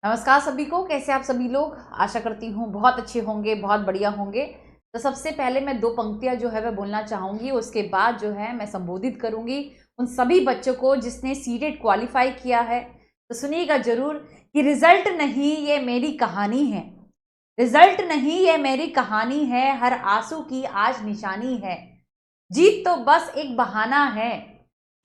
नमस्कार सभी को। कैसे आप सभी लोग? आशा करती हूँ बहुत अच्छे होंगे, बहुत बढ़िया होंगे। तो सबसे पहले मैं दो पंक्तियाँ जो है वह बोलना चाहूँगी, उसके बाद जो है मैं संबोधित करूँगी उन सभी बच्चों को जिसने सीटेट क्वालिफाई किया है। तो सुनिएगा जरूर कि रिजल्ट नहीं ये मेरी कहानी है, रिजल्ट नहीं ये मेरी कहानी है, हर आंसू की आज निशानी है। जीत तो बस एक बहाना है,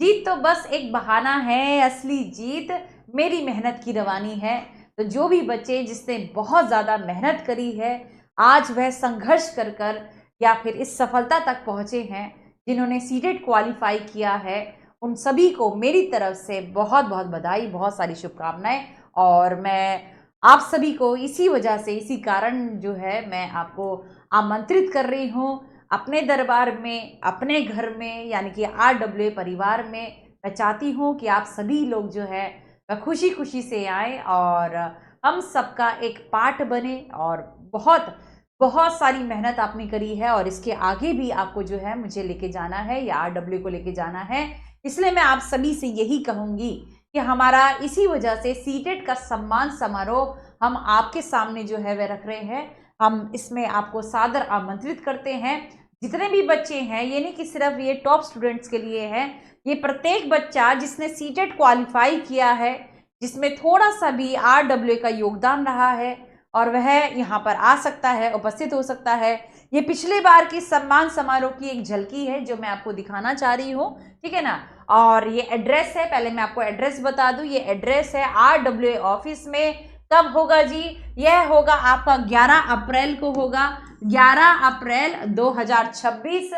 जीत तो बस एक बहाना है, असली जीत मेरी मेहनत की रवानी है। तो जो भी बच्चे जिसने बहुत ज़्यादा मेहनत करी है, आज वह संघर्ष कर कर या फिर इस सफलता तक पहुँचे हैं, जिन्होंने सीटेट क्वालिफाई किया है, उन सभी को मेरी तरफ से बहुत बहुत बधाई, बहुत सारी शुभकामनाएं। और मैं आप सभी को इसी वजह से, इसी कारण जो है मैं आपको आमंत्रित कर रही हूँ अपने दरबार में, अपने घर में, यानी कि RWA परिवार में। मैं चाहती हूँ कि आप सभी लोग जो है वह खुशी खुशी से आए और हम सबका एक पार्ट बने। और बहुत बहुत सारी मेहनत आपने करी है और इसके आगे भी आपको जो है मुझे लेके जाना है या RWA को लेके जाना है। इसलिए मैं आप सभी से यही कहूँगी कि हमारा इसी वजह से सीटेट का सम्मान समारोह हम आपके सामने जो है वह रख रहे हैं। हम इसमें आपको सादर आमंत्रित करते हैं। जितने भी बच्चे हैं, ये नहीं कि सिर्फ ये टॉप स्टूडेंट्स के लिए है, ये प्रत्येक बच्चा जिसने सीटेट क्वालिफाई किया है, जिसमें थोड़ा सा भी RWA का योगदान रहा है और वह यहाँ पर आ सकता है, उपस्थित हो सकता है। ये पिछले बार की सम्मान समारोह की एक झलकी है जो मैं आपको दिखाना चाह रही हूँ, ठीक है ना। और ये एड्रेस है, पहले मैं आपको एड्रेस बता दूं। ये एड्रेस है RWA ऑफिस में। कब होगा जी? यह होगा आपका 11 अप्रैल को होगा, 11 अप्रैल 2026,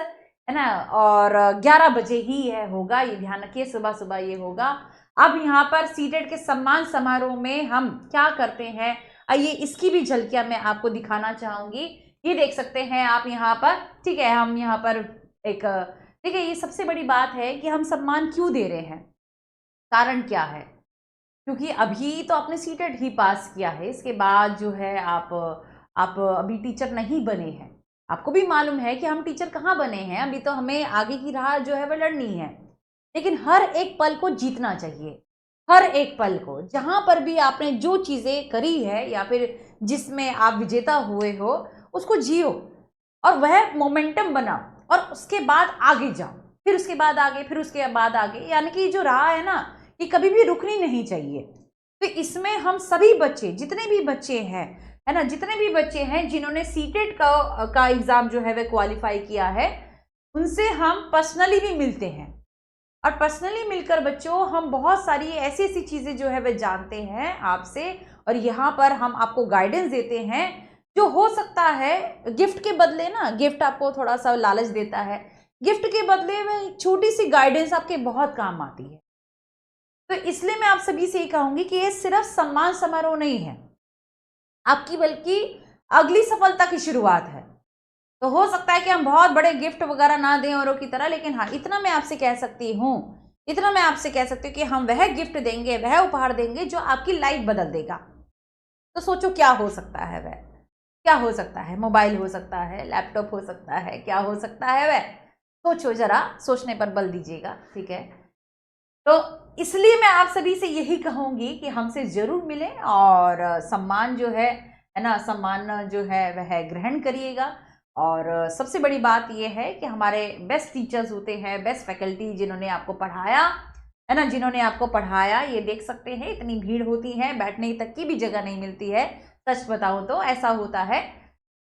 है ना। और 11 बजे ही यह होगा, ये ध्यान रखिए, सुबह सुबह ये होगा। अब यहाँ पर सीटेट के सम्मान समारोह में हम क्या करते हैं, आइए इसकी भी झलकियां मैं आपको दिखाना चाहूंगी। ये देख सकते हैं आप यहाँ पर, ठीक है। हम यहाँ पर एक, ठीक है, ये सबसे बड़ी बात है कि हम सम्मान क्यों दे रहे हैं, कारण क्या है। क्योंकि अभी तो आपने सीटेट ही पास किया है, इसके बाद जो है आप अभी टीचर नहीं बने हैं। आपको भी मालूम है कि हम टीचर कहाँ बने हैं, अभी तो हमें आगे की राह जो है वह लड़नी है। लेकिन हर एक पल को जीतना चाहिए, हर एक पल को, जहां पर भी आपने जो चीजें करी है या फिर जिसमें आप विजेता हुए हो, उसको जियो और वह मोमेंटम बनाओ और उसके बाद आगे जाओ, फिर उसके बाद आगे, फिर उसके बाद आगे। यानी कि जो राह है ना, ये कभी भी रुकनी नहीं चाहिए। तो इसमें हम सभी बच्चे, जितने भी बच्चे हैं, है ना, जितने भी बच्चे हैं जिन्होंने सीटेट का एग्जाम जो है वह क्वालिफाई किया है, उनसे हम पर्सनली भी मिलते हैं। और पर्सनली मिलकर बच्चों हम बहुत सारी ऐसी ऐसी चीज़ें जो है वह जानते हैं आपसे, और यहाँ पर हम आपको गाइडेंस देते हैं। जो हो सकता है गिफ्ट के बदले ना, गिफ्ट आपको थोड़ा सा लालच देता है, गिफ्ट के बदले में छोटी सी गाइडेंस आपके बहुत काम आती है। तो इसलिए मैं आप सभी से ये कहूंगी कि ये सिर्फ सम्मान समारोह नहीं है आपकी, बल्कि अगली सफलता की शुरुआत है। तो हो सकता है कि हम बहुत बड़े गिफ्ट वगैरह ना दें औरों की तरह, लेकिन हाँ, इतना मैं आपसे कह सकती हूँ, इतना मैं आपसे कह सकती हूँ कि हम वह गिफ्ट देंगे, वह उपहार देंगे जो आपकी लाइफ बदल देगा। तो सोचो क्या हो सकता है वह, क्या हो सकता है? मोबाइल हो सकता है, लैपटॉप हो सकता है, क्या हो सकता है वह? सोचो जरा, सोचने पर बल दीजिएगा, ठीक है। तो इसलिए मैं आप सभी से यही कहूंगी कि हमसे जरूर मिलें और सम्मान जो है ना, सम्मान जो है वह ग्रहण करिएगा। और सबसे बड़ी बात यह है कि हमारे बेस्ट टीचर्स होते हैं, बेस्ट फैकल्टी जिन्होंने आपको पढ़ाया, है ना, जिन्होंने आपको पढ़ाया। ये देख सकते हैं इतनी भीड़ होती है, बैठने तक की भी जगह नहीं मिलती है, सच बताऊं तो ऐसा होता है।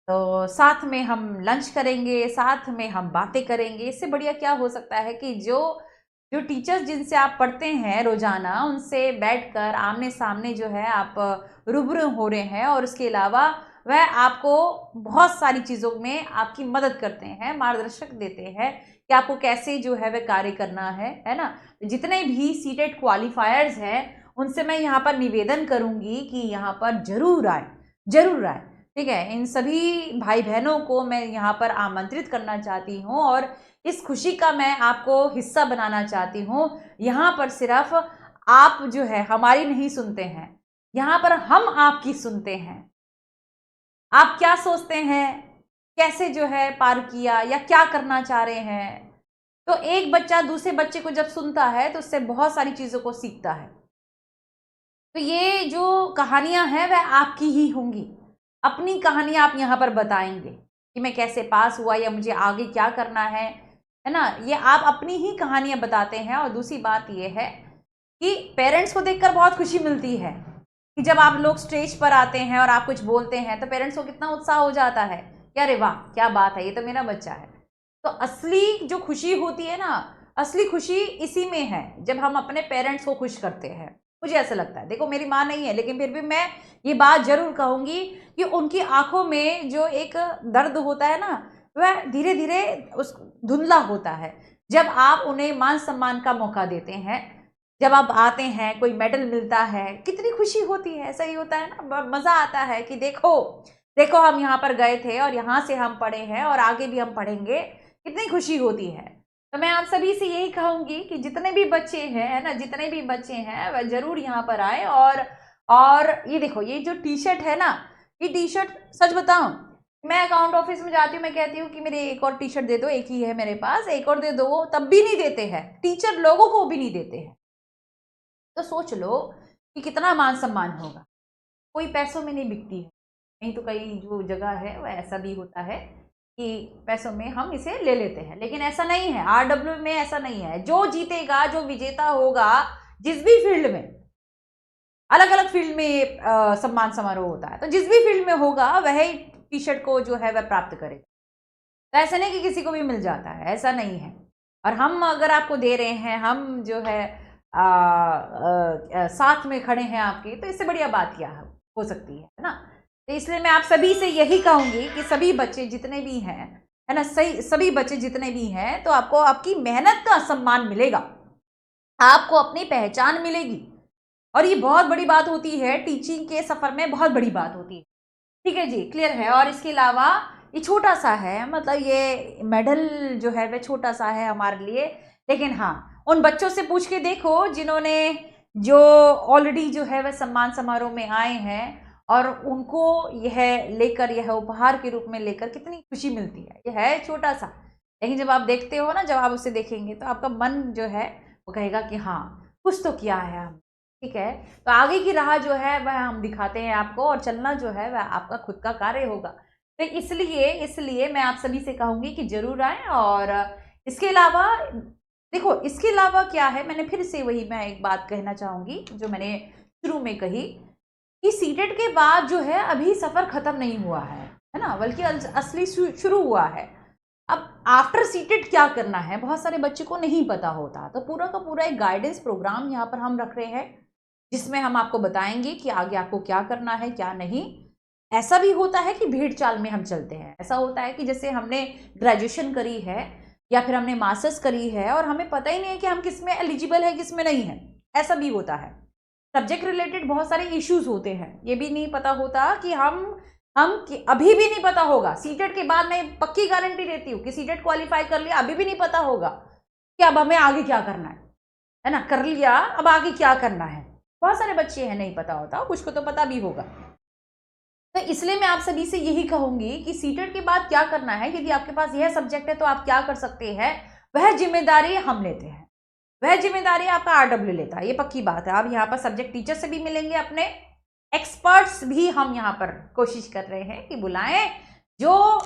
तो साथ में हम लंच करेंगे, साथ में हम बातें करेंगे, इससे बढ़िया क्या हो सकता है कि जो जो टीचर्स जिनसे आप पढ़ते हैं रोजाना, उनसे बैठकर आमने सामने जो है आप रूबरू हो रहे हैं, और उसके अलावा वह आपको बहुत सारी चीज़ों में आपकी मदद करते हैं, मार्गदर्शक देते हैं कि आपको कैसे जो है वह कार्य करना है ना। जितने भी सीटेट क्वालिफायर्स हैं, उनसे मैं यहाँ पर निवेदन करूँगी कि यहाँ पर जरूर आए, जरूर आए, ठीक है। इन सभी भाई बहनों को मैं यहाँ पर आमंत्रित करना चाहती हूँ और इस खुशी का मैं आपको हिस्सा बनाना चाहती हूँ। यहाँ पर सिर्फ आप जो है हमारी नहीं सुनते हैं, यहाँ पर हम आपकी सुनते हैं। आप क्या सोचते हैं, कैसे जो है पार किया या क्या करना चाह रहे हैं। तो एक बच्चा दूसरे बच्चे को जब सुनता है तो उससे बहुत सारी चीज़ों को सीखता है। तो ये जो कहानियाँ हैं वह आपकी ही होंगी, अपनी कहानियाँ आप यहाँ पर बताएंगे कि मैं कैसे पास हुआ या मुझे आगे क्या करना है ना, ये आप अपनी ही कहानियाँ बताते हैं। और दूसरी बात ये है कि पेरेंट्स को देखकर बहुत खुशी मिलती है कि जब आप लोग स्टेज पर आते हैं और आप कुछ बोलते हैं तो पेरेंट्स को कितना उत्साह हो जाता है कि अरे वाह क्या बात है, ये तो मेरा बच्चा है। तो असली जो खुशी होती है ना, असली खुशी इसी में है जब हम अपने पेरेंट्स को खुश करते हैं। मुझे ऐसा लगता है, देखो मेरी माँ नहीं है लेकिन फिर भी मैं ये बात जरूर कहूँगी कि उनकी आंखों में जो एक दर्द होता है ना, वह धीरे धीरे उस धुंधला होता है जब आप उन्हें मान सम्मान का मौका देते हैं। जब आप आते हैं, कोई मेडल मिलता है, कितनी खुशी होती है। सही होता है ना, मज़ा आता है कि देखो देखो हम यहाँ पर गए थे और यहाँ से हम पढ़े हैं और आगे भी हम पढ़ेंगे, कितनी खुशी होती है। तो मैं आप सभी से यही कहूँगी कि जितने भी बच्चे हैं, है ना, जितने भी बच्चे हैं वह ज़रूर यहाँ पर आए। और ये देखो, ये जो टी शर्ट है ना, ये टी शर्ट सच बताऊँ, मैं अकाउंट ऑफिस में जाती हूँ, मैं कहती हूँ कि मेरे एक और टी शर्ट दे दो, एक ही है मेरे पास, एक और दे दो, तब भी नहीं देते हैं। टीचर लोगों को भी नहीं देते हैं। तो सोच लो कि कितना मान सम्मान होगा। कोई पैसों में नहीं बिकती है, नहीं तो कई जो जगह है वह ऐसा भी होता है कि पैसों में हम इसे ले लेते हैं, लेकिन ऐसा नहीं है। आरडब्ल्यू में ऐसा नहीं है। जो जीतेगा, जो विजेता होगा, जिस भी फील्ड में, अलग अलग फील्ड में सम्मान समारोह होता है, तो जिस भी फील्ड में होगा वह टी शर्ट को जो है वह प्राप्त करेगा। तो ऐसा नहीं कि किसी को भी मिल जाता है, ऐसा नहीं है। और हम अगर आपको दे रहे हैं, हम जो है साथ में खड़े हैं आपके, तो इससे बढ़िया बात क्या हो सकती है ना। तो इसलिए मैं आप सभी से यही कहूँगी कि सभी बच्चे जितने भी हैं, है ना, सभी बच्चे जितने भी हैं, तो आपको आपकी मेहनत का सम्मान मिलेगा, आपको अपनी पहचान मिलेगी। और ये बहुत बड़ी बात होती है, टीचिंग के सफ़र में बहुत बड़ी बात होती है। ठीक है जी, क्लियर है। और इसके अलावा ये छोटा सा है, मतलब ये मेडल जो है वह छोटा सा है हमारे लिए, लेकिन हाँ, उन बच्चों से पूछ के देखो जिन्होंने, जो ऑलरेडी जो है वह सम्मान समारोह में आए हैं, और उनको यह लेकर, यह उपहार के रूप में लेकर कितनी खुशी मिलती है। यह है छोटा सा, लेकिन जब आप देखते हो ना, जब आप उसे देखेंगे तो आपका मन जो है वो कहेगा कि हाँ, कुछ तो किया है हम। ठीक है, तो आगे की राह जो है वह हम दिखाते हैं आपको, और चलना जो है वह आपका खुद का कार्य होगा। तो इसलिए मैं आप सभी से कहूँगी कि जरूर आएँ। और इसके अलावा देखो, इसके अलावा क्या है, मैंने फिर से वही मैं एक बात कहना चाहूँगी जो मैंने शुरू में कही कि सीटेट के बाद जो है अभी सफ़र ख़त्म नहीं हुआ है ना, बल्कि असली शुरू हुआ है। अब आफ्टर सीटेट क्या करना है, बहुत सारे बच्चे को नहीं पता होता। तो पूरा का पूरा एक गाइडेंस प्रोग्राम यहाँ पर हम रख रहे हैं, जिसमें हम आपको बताएंगे कि आगे आपको क्या करना है, क्या नहीं। ऐसा भी होता है कि भेड़ चाल में हम चलते हैं। ऐसा होता है कि जैसे हमने ग्रेजुएशन करी है या फिर हमने मास्टर्स करी है और हमें पता ही नहीं है कि हम किस में एलिजिबल है, किस में नहीं है। ऐसा भी होता है। सब्जेक्ट रिलेटेड बहुत सारे इश्यूज होते हैं, ये भी नहीं पता होता कि हम अभी भी नहीं पता होगा। सीटेट के बाद मैं पक्की गारंटी देती हूँ कि सीटेट क्वालिफाई कर लिया, अभी भी नहीं पता होगा कि अब हमें आगे क्या करना है ना। कर लिया, अब आगे क्या करना है, बहुत सारे बच्चे हैं नहीं पता होता, कुछ को तो पता भी होगा। तो इसलिए मैं आप सभी से यही कहूंगी कि सीटेट के बाद क्या करना है, यदि आपके पास यह सब्जेक्ट है तो आप क्या कर सकते हैं, वह जिम्मेदारी हम लेते हैं, वह जिम्मेदारी आपका आरडब्ल्यू लेता है, ये पक्की बात है। आप यहाँ पर सब्जेक्ट टीचर से भी मिलेंगे, अपने एक्सपर्ट्स भी हम यहाँ पर कोशिश कर रहे हैं कि बुलाएं, जो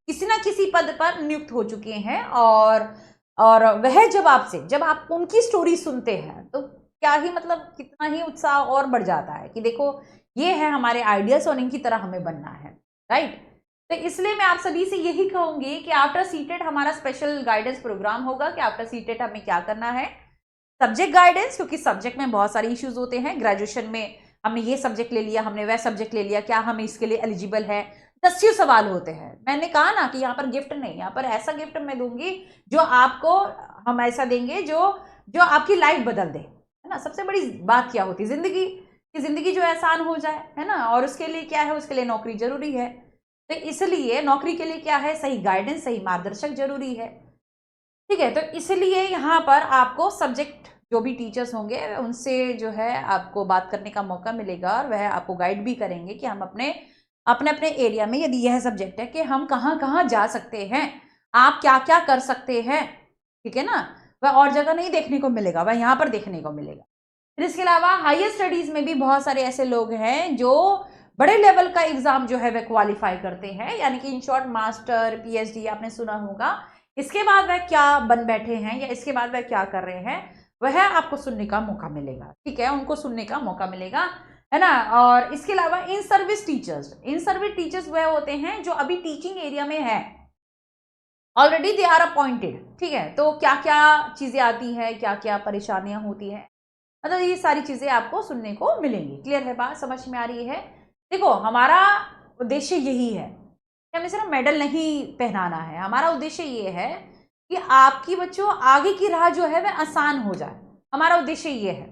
किसी ना किसी पद पर नियुक्त हो चुके हैं। और वह जब आप उनकी स्टोरी सुनते हैं तो क्या ही, मतलब कितना ही उत्साह और बढ़ जाता है कि देखो ये है हमारे आइडियल्स और इनकी तरह हमें बनना है, राइट। तो इसलिए मैं आप सभी से यही कहूंगी कि आफ्टर सीटेट हमारा स्पेशल गाइडेंस प्रोग्राम होगा कि आफ्टर सीटेट हमें क्या करना है। सब्जेक्ट गाइडेंस, क्योंकि सब्जेक्ट में बहुत सारे इश्यूज होते हैं। ग्रेजुएशन में हमने ये सब्जेक्ट ले लिया, हमने वह सब्जेक्ट ले लिया, क्या हम इसके लिए एलिजिबल है, दसियों सवाल होते हैं। मैंने कहा ना कि यहाँ पर गिफ्ट नहीं, यहाँ पर ऐसा गिफ्ट मैं दूंगी जो आपको, हम ऐसा देंगे जो आपकी लाइफ बदल दे, है ना। सबसे बड़ी बात क्या होती है, जिंदगी जो आसान हो जाए, है ना। और उसके लिए क्या है, उसके लिए नौकरी जरूरी है। तो इसलिए नौकरी के लिए क्या है, सही गाइडेंस, सही मार्गदर्शक जरूरी है। ठीक है, तो इसलिए यहाँ पर आपको सब्जेक्ट जो भी टीचर्स होंगे उनसे जो है आपको बात करने का मौका मिलेगा, और वह आपको गाइड भी करेंगे कि हम अपने अपने एरिया में, यदि यह सब्जेक्ट है, कि हम कहाँ कहाँ जा सकते हैं, आप क्या क्या कर सकते हैं। ठीक है ना, वह और जगह नहीं देखने को मिलेगा, वह यहाँ पर देखने को मिलेगा। फिर इसके अलावा हायर स्टडीज में भी बहुत सारे ऐसे लोग हैं जो बड़े लेवल का एग्जाम जो है वह क्वालिफाई करते हैं, यानी कि इन शॉर्ट मास्टर, पीएचडी आपने सुना होगा। इसके बाद वह क्या बन बैठे हैं या इसके बाद वह क्या कर रहे हैं वह आपको सुनने का मौका मिलेगा, ठीक है, उनको सुनने का मौका मिलेगा, है ना। और इसके अलावा इन सर्विस टीचर्स वह होते हैं जो अभी टीचिंग एरिया में है, ऑलरेडी दे आर अपॉइंटेड, ठीक है। तो क्या क्या चीजें आती है, क्या क्या परेशानियां होती है, मतलब ये सारी चीजें आपको सुनने को मिलेंगी। क्लियर है बात, समझ में आ रही है। देखो हमारा उद्देश्य यही है कि हमें सिर्फ मेडल नहीं पहनाना है, हमारा उद्देश्य ये है कि आपकी बच्चों आगे की राह जो है वह आसान हो जाए, हमारा उद्देश्य ये है,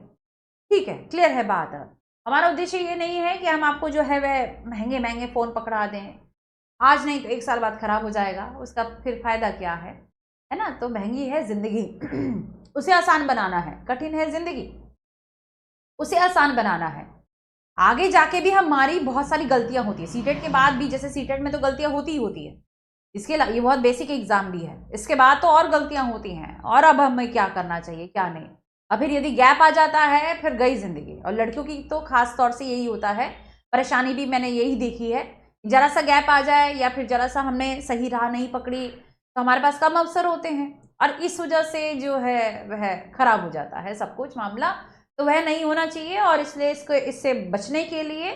ठीक है। क्लियर है बात। हमारा उद्देश्य ये नहीं है कि हम आपको जो है वह महंगे महंगे फोन पकड़ा दें, आज नहीं तो 1 साल बाद खराब हो जाएगा, उसका फिर फायदा क्या है ना। तो महंगी है जिंदगी उसे आसान बनाना है, कठिन है जिंदगी उसे आसान बनाना है। आगे जाके भी हमारी बहुत सारी गलतियां होती है, सीटेट के बाद भी, जैसे सीटेट में तो गलतियां होती ही होती है, इसके ये बहुत बेसिक एग्जाम भी है, इसके बाद तो और गलतियां होती हैं, और अब हमें क्या करना चाहिए क्या नहीं। और फिर यदि गैप आ जाता है फिर गई जिंदगी। और लड़कियों की तो खास तौर से यही होता है, परेशानी भी मैंने यही देखी है, जरा सा गैप आ जाए या फिर जरा सा हमने सही राह नहीं पकड़ी तो हमारे पास कम अवसर होते हैं, और इस वजह से जो है वह खराब हो जाता है सब कुछ मामला। तो वह नहीं होना चाहिए, और इसलिए इससे बचने के लिए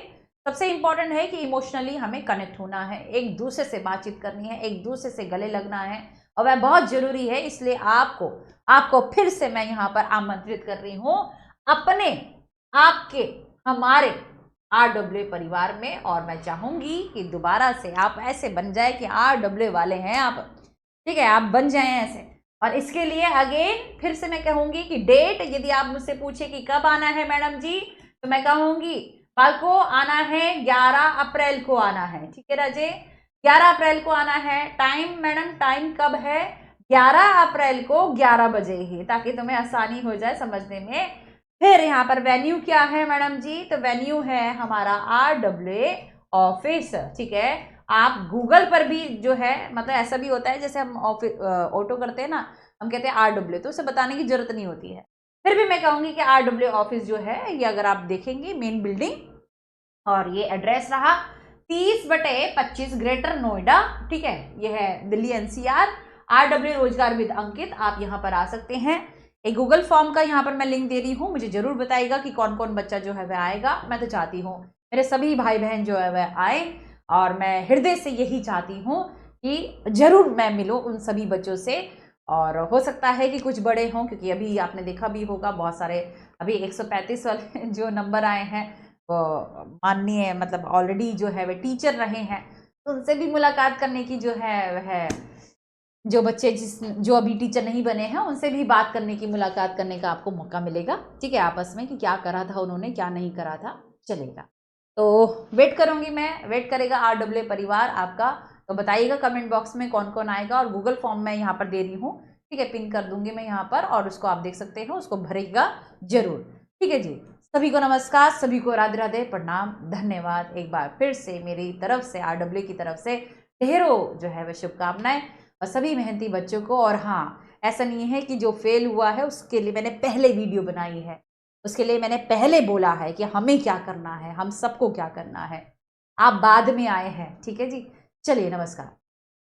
सबसे इंपॉर्टेंट है कि इमोशनली हमें कनेक्ट होना है, एक दूसरे से बातचीत करनी है, एक दूसरे से गले लगना है, और वह बहुत जरूरी है। इसलिए आपको फिर से मैं यहाँ पर आमंत्रित कर रही हूँ अपने, आपके, हमारे RWA परिवार में, और मैं चाहूंगी कि दोबारा से आप ऐसे बन जाए कि RWA वाले हैं आप, ठीक है, आप बन जाएं ऐसे। और इसके लिए अगेन फिर से मैं कहूंगी कि डेट, यदि आप मुझसे पूछे कि कब आना है मैडम जी, तो मैं कहूंगी कल को आना है, 11 अप्रैल को आना है, ठीक है राजे, 11 अप्रैल को आना है। टाइम मैडम, टाइम कब है? 11 अप्रैल को 11 बजे ही, ताकि तुम्हें आसानी हो जाए समझने में। फिर यहाँ पर वेन्यू क्या है मैडम जी, तो वेन्यू है हमारा RWA ऑफिस, ठीक है। आप गूगल पर भी जो है, मतलब ऐसा भी होता है जैसे हम ऑटो करते हैं ना, हम कहते हैं RWA, तो उसे बताने की जरूरत नहीं होती है। फिर भी मैं कहूंगी कि RWA ऑफिस जो है ये अगर आप देखेंगे मेन बिल्डिंग, और ये एड्रेस रहा 30/25 ग्रेटर नोएडा, ठीक है, ये है दिल्ली NCR। RWA रोजगार विद अंकित, आप यहाँ पर आ सकते हैं। एक गूगल फॉर्म का यहाँ पर मैं लिंक दे रही हूँ, मुझे जरूर बताइएगा कि कौन कौन बच्चा जो है वह आएगा। मैं तो चाहती हूँ मेरे सभी भाई बहन जो है वह आए, और मैं हृदय से यही चाहती हूँ कि जरूर मैं मिलूँ उन सभी बच्चों से। और हो सकता है कि कुछ बड़े हों, क्योंकि अभी आपने देखा भी होगा बहुत सारे अभी 135 वाले जो नंबर आए हैं वो माननीय, मतलब ऑलरेडी जो है वे टीचर रहे हैं, तो उनसे भी मुलाकात करने की जो है वह, जो बच्चे जो अभी टीचर नहीं बने हैं उनसे भी बात करने की, मुलाकात करने का आपको मौका मिलेगा, ठीक है, आपस में, कि क्या करा था उन्होंने क्या नहीं करा था, चलेगा। तो वेट करूंगी मैं, वेट करेगा RWA परिवार आपका। तो बताइएगा कमेंट बॉक्स में कौन कौन आएगा, और गूगल फॉर्म मैं यहाँ पर दे रही हूँ, ठीक है, पिन कर दूंगी मैं यहाँ पर, और उसको आप देख सकते हैं, उसको भरेगा जरूर, ठीक है जी। सभी को नमस्कार, सभी को राधे राधे, प्रणाम, धन्यवाद। एक बार फिर से मेरी तरफ से, RWA की तरफ से ढेरों जो है वह शुभकामनाएं, और सभी मेहनती बच्चों को। और हाँ, ऐसा नहीं है कि जो फेल हुआ है उसके लिए मैंने पहले वीडियो बनाई है, उसके लिए मैंने पहले बोला है कि हमें क्या करना है, हम सबको क्या करना है, आप बाद में आए हैं, ठीक है जी। चलिए नमस्कार।